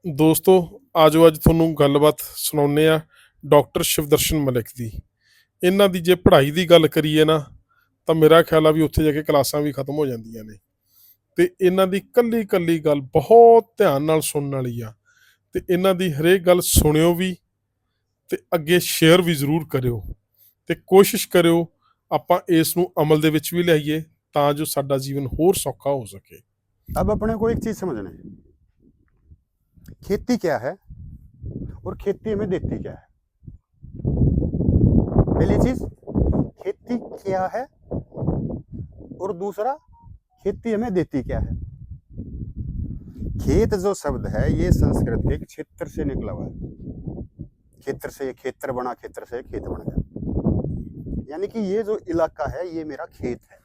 ਦੋਸਤੋ ਆਜੋ ਅੱਜ ਤੁਹਾਨੂੰ ਗੱਲਬਾਤ ਸੁਣਾਉਂਦੇ ਆ ਡਾਕਟਰ ਸ਼ਿਵਦਰਸ਼ਨ ਮਲਿਕ ਦੀ। ਇਹਨਾਂ ਦੀ ਜੇ ਪੜ੍ਹਾਈ ਦੀ ਗੱਲ ਕਰੀਏ ਨਾ ਤਾਂ ਮੇਰਾ ਖਿਆਲ ਆ ਵੀ ਉੱਥੇ ਜਾ ਕੇ ਕਲਾਸਾਂ ਵੀ ਖਤਮ ਹੋ ਜਾਂਦੀਆਂ ਨੇ। ਤੇ ਇਹਨਾਂ ਦੀ ਕੱਲੀ ਕੱਲੀ ਗੱਲ ਬਹੁਤ ਧਿਆਨ ਨਾਲ ਸੁਣਨ ਵਾਲੀ ਆ। ਤੇ ਇਹਨਾਂ ਦੀ ਹਰੇਕ ਗੱਲ ਸੁਣਿਓ ਵੀ ਤੇ ਅੱਗੇ ਸ਼ੇਅਰ ਵੀ ਜ਼ਰੂਰ ਕਰਿਓ ਤੇ ਕੋਸ਼ਿਸ਼ ਕਰਿਓ ਆਪਾਂ ਇਸ ਨੂੰ ਅਮਲ ਦੇ ਵਿੱਚ ਵੀ ਲਿਆਈਏ ਤਾਂ ਜੋ ਸਾਡਾ ਜੀਵਨ ਹੋਰ ਸੌਖਾ ਹੋ ਸਕੇ। अब अपने को एक चीज समझना है, खेती क्या है और खेती हमें देती क्या है। पहली चीज खेती क्या है और दूसरा खेती हमें देती क्या है। खेत जो शब्द है ये संस्कृत के क्षेत्र से निकला हुआ है। क्षेत्र से क्षेत्र बना, क्षेत्र से खेत बन गया, यानी कि ये जो इलाका है ये मेरा खेत है।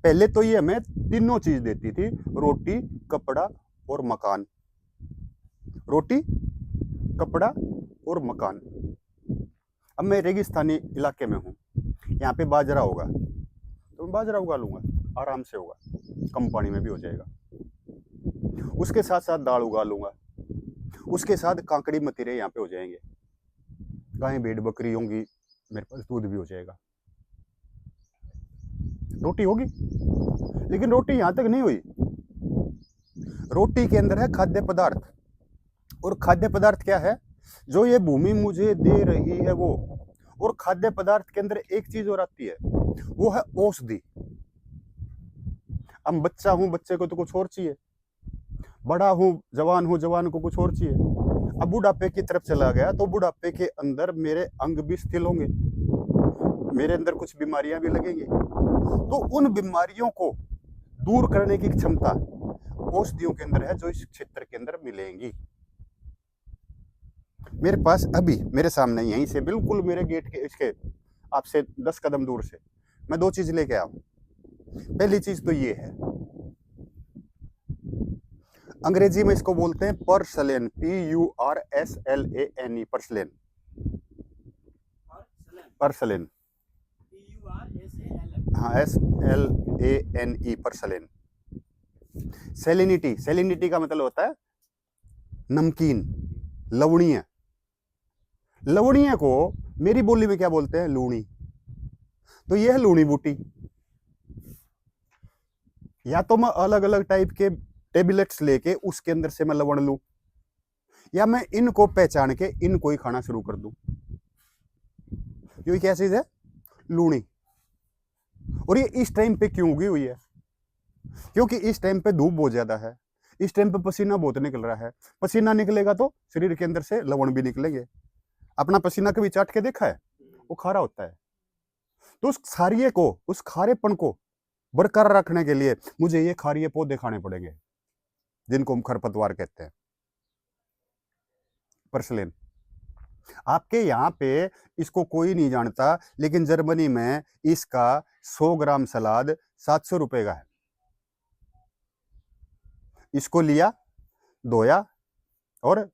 पहले तो ये हमें तीनों चीज देती थी, रोटी, कपड़ा और मकान। रोटी, कपड़ा और मकान। अब मैं रेगिस्तानी इलाके में हूँ, यहाँ पे बाजरा होगा तो मैं बाजरा उगा लूंगा, आराम से होगा, कम पानी में भी हो जाएगा। उसके साथ साथ दाल उगा लूंगा, उसके साथ काकड़ी मतीरे यहाँ पे हो जाएंगे, गाय भेड़ बकरी होंगी, मेरे पास दूध भी हो जाएगा, रोटी होगी। लेकिन रोटी यहां तक नहीं हुई, रोटी के अंदर है खाद्य पदार्थ। और खाद्य पदार्थ क्या है जो ये भूमि मुझे दे रही है वो। और खाद्य पदार्थ के अंदर एक चीज और आती है, वो है औषधि। अब बच्चा हूं, बच्चे को तो कुछ और चाहिए, बड़ा हूं, जवान को कुछ और चाहिए। अब बुढ़ापे की तरफ चला गया तो बुढ़ापे के अंदर मेरे अंग भी शिथिल होंगे, मेरे अंदर कुछ बीमारियां भी लगेंगी। तो उन बीमारियों को दूर करने की क्षमता औषधियों के अंदर है जो इस क्षेत्र के अंदर मिलेंगी। मेरे पास अभी मेरे सामने यहीं से बिल्कुल मेरे गेट के इसके आपसे 10 कदम दूर से मैं दो चीज लेके आया हूं। पहली चीज तो ये है, अंग्रेजी में इसको बोलते हैं पर्सलेन, PURSLANE, पर्सलेन। पर्सलेन, हाँ, SLANE, पर्सलेन। सेलिनिटी, सेलिनिटी का मतलब होता है नमकीन, लवणीय। लवणीय को मेरी बोली में क्या बोलते हैं? लूणी। तो यह है लूणी बूटी। या तो मैं अलग अलग टाइप के टेबलेट्स लेके उसके अंदर से मैं लवण लूं, या मैं इनको पहचान के इनको ही खाना शुरू कर दूं। ये क्या चीज है? लूणी। और ये इस टाइम पे क्यों उगी हुई है? क्योंकि इस टाइम पे धूप बहुत ज्यादा है, इस टाइम पे पसीना बहुत निकल रहा है। पसीना निकलेगा तो शरीर के अंदर से लवण भी निकलेंगे। अपना पसीना कभी चाट के देखा है? वो खारा होता है। तो उस खारिये को, उस खारेपन को बरकरार रखने के लिए मुझे ये खारिये पौधे खाने पड़ेंगे, जिनको हम खरपतवार कहते हैं, पर्सलेन। आपके यहाँ पे इसको कोई नहीं जानता, लेकिन जर्मनी में इसका 100 ग्राम सलाद 700 रुपए का है। इसको लिया, धोया और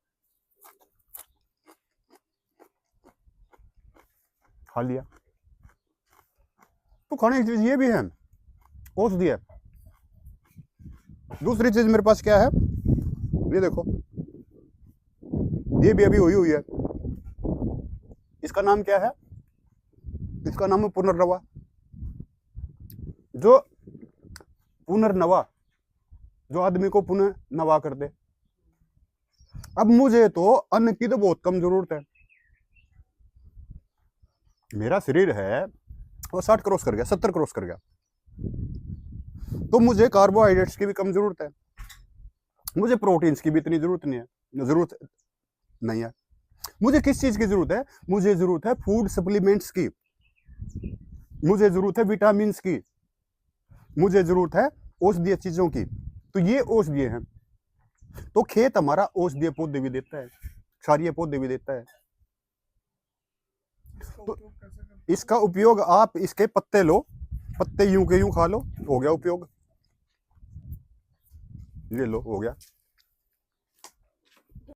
खा लिया। तो खाने की चीज ये भी है, औषधि है। दूसरी चीज मेरे पास क्या है, ये देखो, ये भी अभी हुई है। इसका नाम क्या है? इसका नाम है पुनर्नवा। जो पुनर्नवा, जो आदमी को पुनः नवा कर दे। अब मुझे तो अन्न की तो बहुत कम जरूरत है। मेरा शरीर है वो 60 क्रॉस कर गया, 70 क्रॉस कर गया, तो मुझे कार्बोहाइड्रेट्स की भी कम जरूरत है, मुझे प्रोटीन्स की भी इतनी जरूरत नहीं है। मुझे किस चीज की जरूरत है? मुझे जरूरत है फूड सप्लीमेंट्स की, मुझे जरूरत है विटामिन की, मुझे जरूरत है औषधीय चीजों की। तो ये औषधीय हैं। तो खेत हमारा औषधीय पौधे भी देता है, क्षारीय पौधे भी देता है। तो इसका उपयोग आप इसके पत्ते लो, पत्ते यूं के यूं खा लो, हो गया उपयोग। ये लो, हो गया।